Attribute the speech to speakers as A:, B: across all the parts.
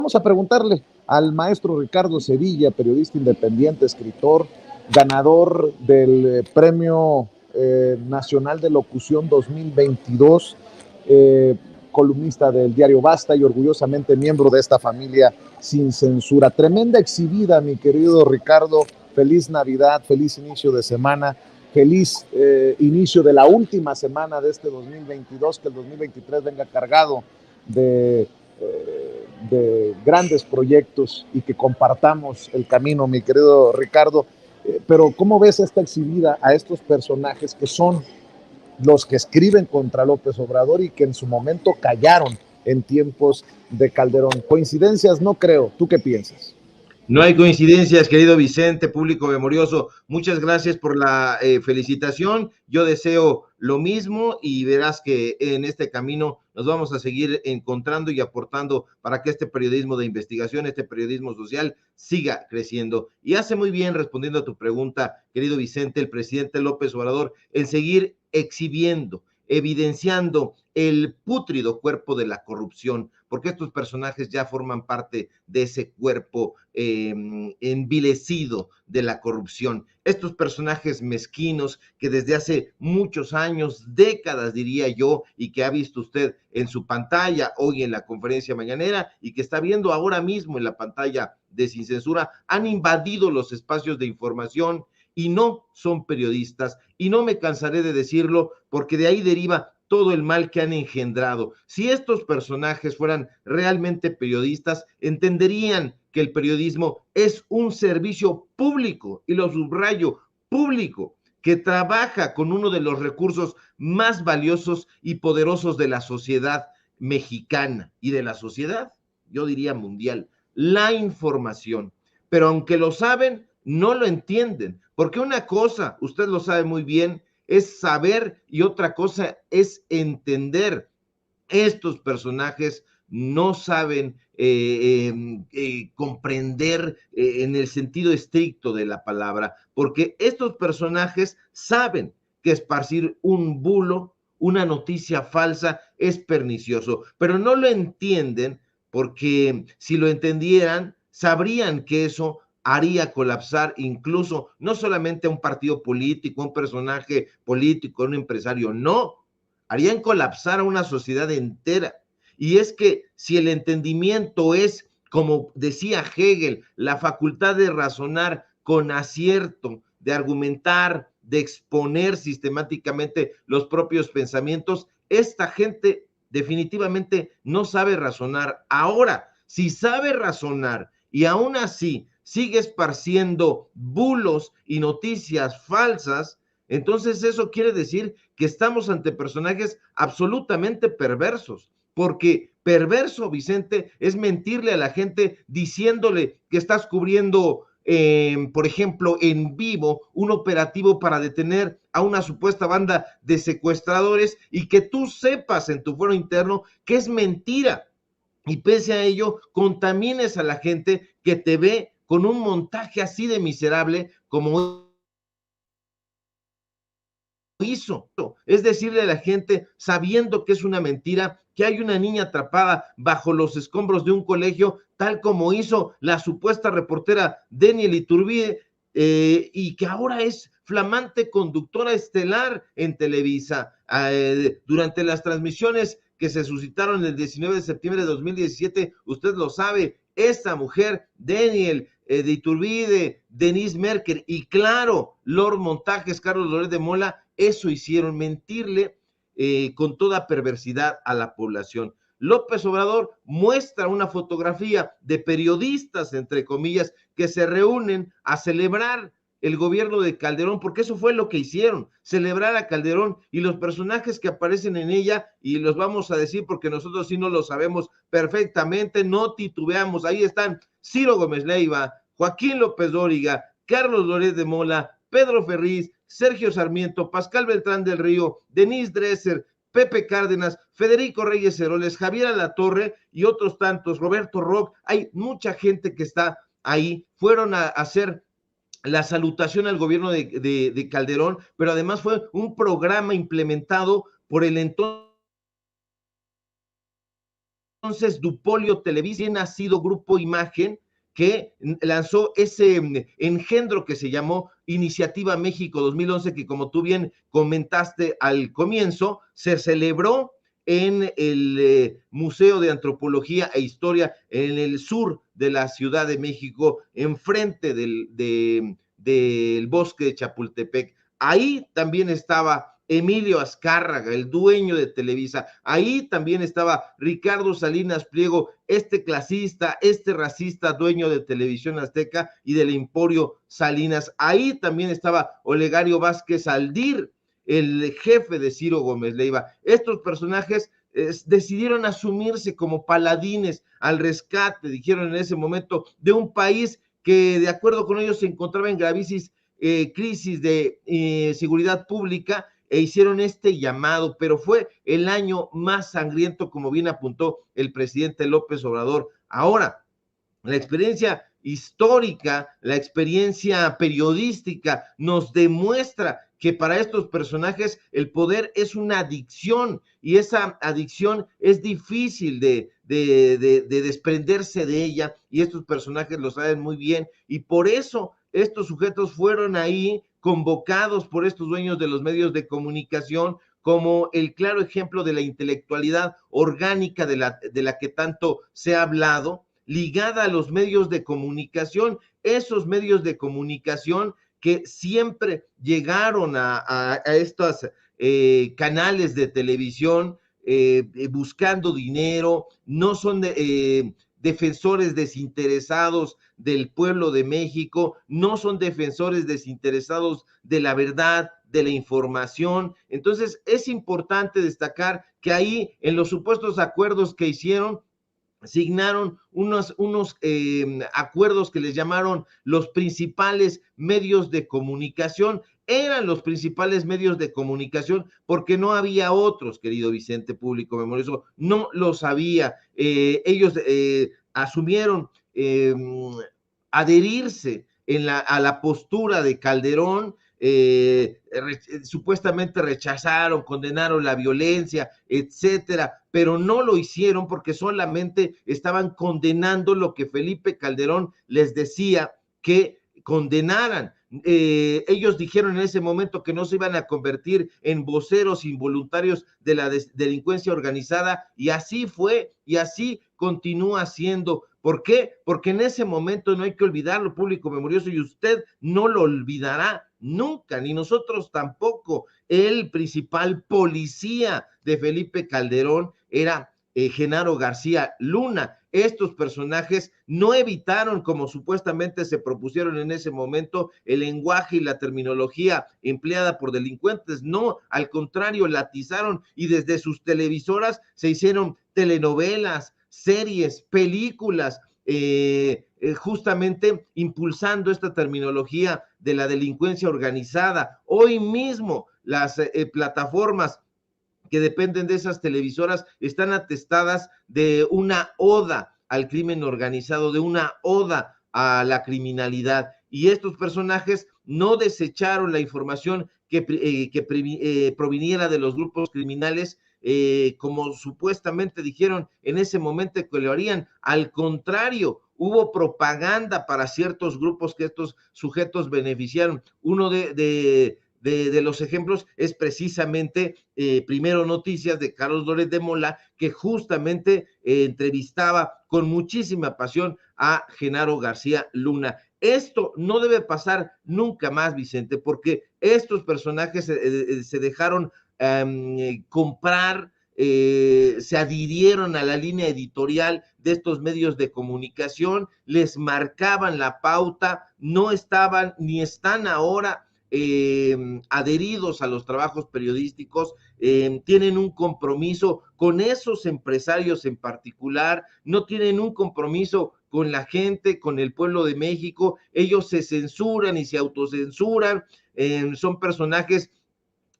A: Vamos a preguntarle al maestro Ricardo Sevilla, periodista independiente, escritor, ganador del Premio Nacional de Locución 2022, columnista del diario Basta y orgullosamente miembro de esta familia sin censura. Tremenda exhibida, mi querido Ricardo. Feliz Navidad, feliz inicio de semana, feliz inicio de la última semana de este 2022, que el 2023 venga cargado de grandes proyectos y que compartamos el camino, mi querido Ricardo. Pero ¿cómo ves esta exhibida a estos personajes que son los que escriben contra López Obrador y que en su momento callaron en tiempos de Calderón? Coincidencias no creo. ¿Tú qué piensas?
B: No hay coincidencias, querido Vicente, público memorioso. Muchas gracias por la felicitación. Yo deseo lo mismo y verás que en este camino nos vamos a seguir encontrando y aportando para que este periodismo de investigación, este periodismo social, siga creciendo. Y hace muy bien, respondiendo a tu pregunta, querido Vicente, el presidente López Obrador, en seguir exhibiendo, evidenciando el pútrido cuerpo de la corrupción, porque estos personajes ya forman parte de ese cuerpo envilecido de la corrupción. Estos personajes mezquinos que desde hace muchos años, décadas diría yo, y que ha visto usted en su pantalla hoy en la conferencia mañanera y que está viendo ahora mismo en la pantalla de Sin Censura, han invadido los espacios de información y no son periodistas, y no me cansaré de decirlo porque de ahí deriva todo el mal que han engendrado. Si estos personajes fueran realmente periodistas, entenderían que el periodismo es un servicio público, y lo subrayo, público, que trabaja con uno de los recursos más valiosos y poderosos de la sociedad mexicana y de la sociedad, yo diría mundial, la información. Pero aunque lo saben, no lo entienden, porque una cosa, usted lo sabe muy bien, es saber y otra cosa es entender. Estos personajes no saben comprender en el sentido estricto de la palabra, porque estos personajes saben que esparcir un bulo, una noticia falsa, es pernicioso, pero no lo entienden porque si lo entendieran, sabrían que eso haría colapsar incluso no solamente a un partido político, a un personaje político, a un empresario, no, harían colapsar a una sociedad entera. Y es que si el entendimiento es, como decía Hegel, la facultad de razonar con acierto, de argumentar, de exponer sistemáticamente los propios pensamientos, esta gente definitivamente no sabe razonar. Ahora, si sabe razonar y aún así sigue esparciendo bulos y noticias falsas, entonces eso quiere decir que estamos ante personajes absolutamente perversos, porque perverso, Vicente, es mentirle a la gente diciéndole que estás cubriendo, por ejemplo, en vivo un operativo para detener a una supuesta banda de secuestradores y que tú sepas en tu fuero interno que es mentira. Y pese a ello, contamines a la gente que te ve con un montaje así de miserable como hizo. Es decirle a la gente, sabiendo que es una mentira, que hay una niña atrapada bajo los escombros de un colegio, tal como hizo la supuesta reportera Deniel Iturbide, y que ahora es flamante conductora estelar en Televisa. Durante las transmisiones que se suscitaron el 19 de septiembre de 2017, usted lo sabe, esta mujer, Deniel de Iturbide, Denise Merker y claro, Lord Montajes, Carlos Loret de Mola, eso hicieron, mentirle con toda perversidad a la población. López Obrador muestra una fotografía de periodistas, entre comillas, que se reúnen a celebrar el gobierno de Calderón, porque eso fue lo que hicieron, celebrar a Calderón, y los personajes que aparecen en ella, y los vamos a decir porque nosotros sí no lo sabemos perfectamente, no titubeamos, ahí están Ciro Gómez Leiva, Joaquín López Dóriga, Carlos Loret de Mola, Pedro Ferriz, Sergio Sarmiento, Pascal Beltrán del Río, Denise Dresser, Pepe Cárdenas, Federico Reyes Heroles, Javier Alatorre y otros tantos, Roberto Rock, hay mucha gente que está ahí, fueron a hacer la salutación al gobierno de Calderón, pero además fue un programa implementado por el entonces entonces Dupolio Televisa, nacido Grupo Imagen, que lanzó ese engendro que se llamó Iniciativa México 2011, que como tú bien comentaste al comienzo, se celebró en el Museo de Antropología e Historia en el sur de la Ciudad de México, enfrente del bosque de Chapultepec. Ahí también estaba Emilio Azcárraga, el dueño de Televisa. Ahí también estaba Ricardo Salinas Pliego, este clasista, este racista, dueño de Televisión Azteca y del Emporio Salinas. Ahí también estaba Olegario Vázquez Aldir, el jefe de Ciro Gómez Leiva. Estos personajes decidieron asumirse como paladines al rescate, dijeron en ese momento, de un país que de acuerdo con ellos se encontraba en gravísima crisis de seguridad pública, e hicieron este llamado, pero fue el año más sangriento, como bien apuntó el presidente López Obrador. Ahora, la experiencia histórica, la experiencia periodística nos demuestra que para estos personajes el poder es una adicción, y esa adicción es difícil de desprenderse de ella, y estos personajes lo saben muy bien, y por eso estos sujetos fueron ahí convocados por estos dueños de los medios de comunicación como el claro ejemplo de la intelectualidad orgánica de la que tanto se ha hablado, ligada a los medios de comunicación, esos medios de comunicación que siempre llegaron a estos canales de televisión buscando dinero, no son defensores desinteresados del pueblo de México, no son defensores desinteresados de la verdad, de la información. Entonces es importante destacar que ahí en los supuestos acuerdos que hicieron, signaron unos acuerdos que les llamaron los principales medios de comunicación. Eran los principales medios de comunicación porque no había otros, querido Vicente, público memorioso, no los había. Ellos asumieron adherirse a la postura de Calderón, supuestamente rechazaron, condenaron la violencia, etcétera, pero no lo hicieron porque solamente estaban condenando lo que Felipe Calderón les decía que condenaran. Ellos dijeron en ese momento que no se iban a convertir en voceros involuntarios de la delincuencia organizada, y así fue, y así continúa siendo. ¿Por qué? Porque en ese momento, no hay que olvidarlo, público memorioso, y usted no lo olvidará nunca, ni nosotros tampoco. El principal policía de Felipe Calderón era Genaro García Luna. Estos personajes no evitaron, como supuestamente se propusieron en ese momento, el lenguaje y la terminología empleada por delincuentes. No, al contrario, la atizaron, y desde sus televisoras se hicieron telenovelas, series, películas, justamente impulsando esta terminología de la delincuencia organizada. Hoy mismo las plataformas que dependen de esas televisoras están atestadas de una oda al crimen organizado, de una oda a la criminalidad, y estos personajes no desecharon la información que proviniera de los grupos criminales, como supuestamente dijeron en ese momento que lo harían. Al contrario, hubo propaganda para ciertos grupos que estos sujetos beneficiaron. Uno de los ejemplos es precisamente Primero Noticias de Carlos Loret de Mola, que justamente entrevistaba con muchísima pasión a Genaro García Luna. Esto no debe pasar nunca más, Vicente, porque estos personajes se dejaron comprar, se adhirieron a la línea editorial de estos medios de comunicación, les marcaban la pauta, no estaban ni están ahora adheridos a los trabajos periodísticos, tienen un compromiso con esos empresarios en particular, no tienen un compromiso con la gente, con el pueblo de México. Ellos se censuran y se autocensuran, son personajes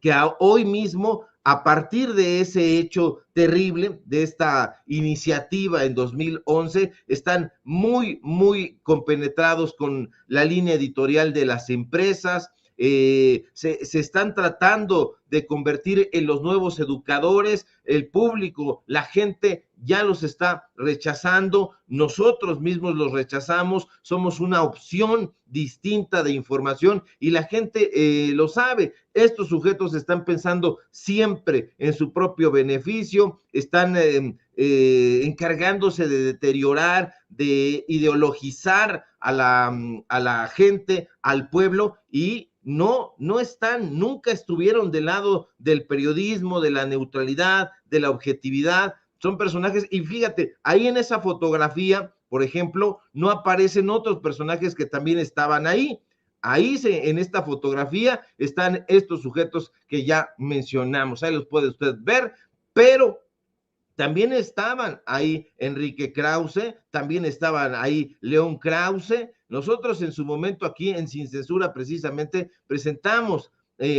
B: que hoy mismo, a partir de ese hecho terrible, de esta iniciativa en 2011, están muy, muy compenetrados con la línea editorial de las empresas, se están tratando de convertir en los nuevos educadores, el público, la gente ya los está rechazando, nosotros mismos los rechazamos, somos una opción distinta de información y la gente lo sabe. Estos sujetos están pensando siempre en su propio beneficio, están encargándose de deteriorar, de ideologizar a la gente, al pueblo, y no están, nunca estuvieron del lado del periodismo, de la neutralidad, de la objetividad. Son personajes, y fíjate, ahí en esa fotografía, por ejemplo, no aparecen otros personajes que también estaban ahí. Ahí en esta fotografía están estos sujetos que ya mencionamos, ahí los puede usted ver, pero también estaban ahí Enrique Krause, también estaban ahí León Krause. Nosotros en su momento aquí en Sin Censura precisamente presentamos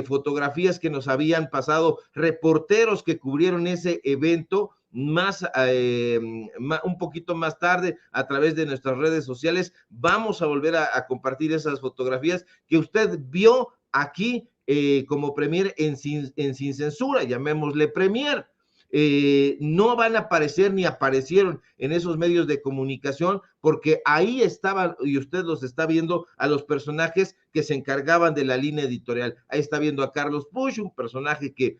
B: fotografías que nos habían pasado reporteros que cubrieron ese evento un poquito más tarde a través de nuestras redes sociales. Vamos a volver a compartir esas fotografías que usted vio aquí como premier en Sin Censura, llamémosle premier. No van a aparecer ni aparecieron en esos medios de comunicación porque ahí estaban, y usted los está viendo, a los personajes que se encargaban de la línea editorial. Ahí está viendo a Carlos Puch, un personaje que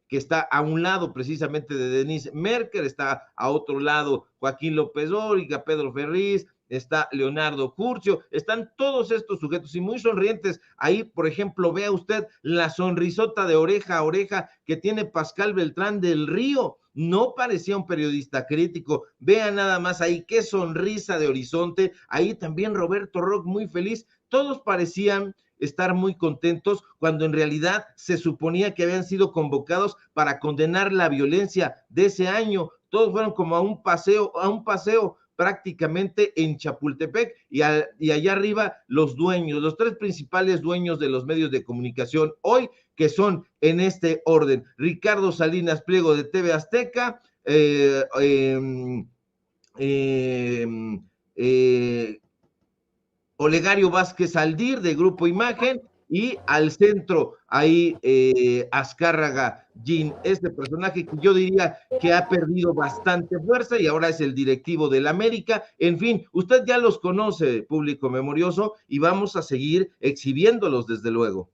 B: está a un lado precisamente de Denise Merker, está a otro lado Joaquín López Dóriga, Pedro Ferriz, está Leonardo Curcio, están todos estos sujetos y muy sonrientes. Ahí, por ejemplo, vea usted la sonrisota de oreja a oreja que tiene Pascal Beltrán del Río. No parecía un periodista crítico. Vea nada más ahí qué sonrisa de horizonte. Ahí también Roberto Roch muy feliz. Todos parecían estar muy contentos cuando en realidad se suponía que habían sido convocados para condenar la violencia de ese año. Todos fueron como a un paseo prácticamente en Chapultepec y allá arriba los tres principales dueños de los medios de comunicación hoy, que son en este orden: Ricardo Salinas Pliego de TV Azteca, Olegario Vázquez Aldir de Grupo Imagen, y al centro ahí Azcárraga Jean, este personaje que yo diría que ha perdido bastante fuerza y ahora es el directivo del América. En fin, usted ya los conoce, público memorioso, y vamos a seguir exhibiéndolos desde luego.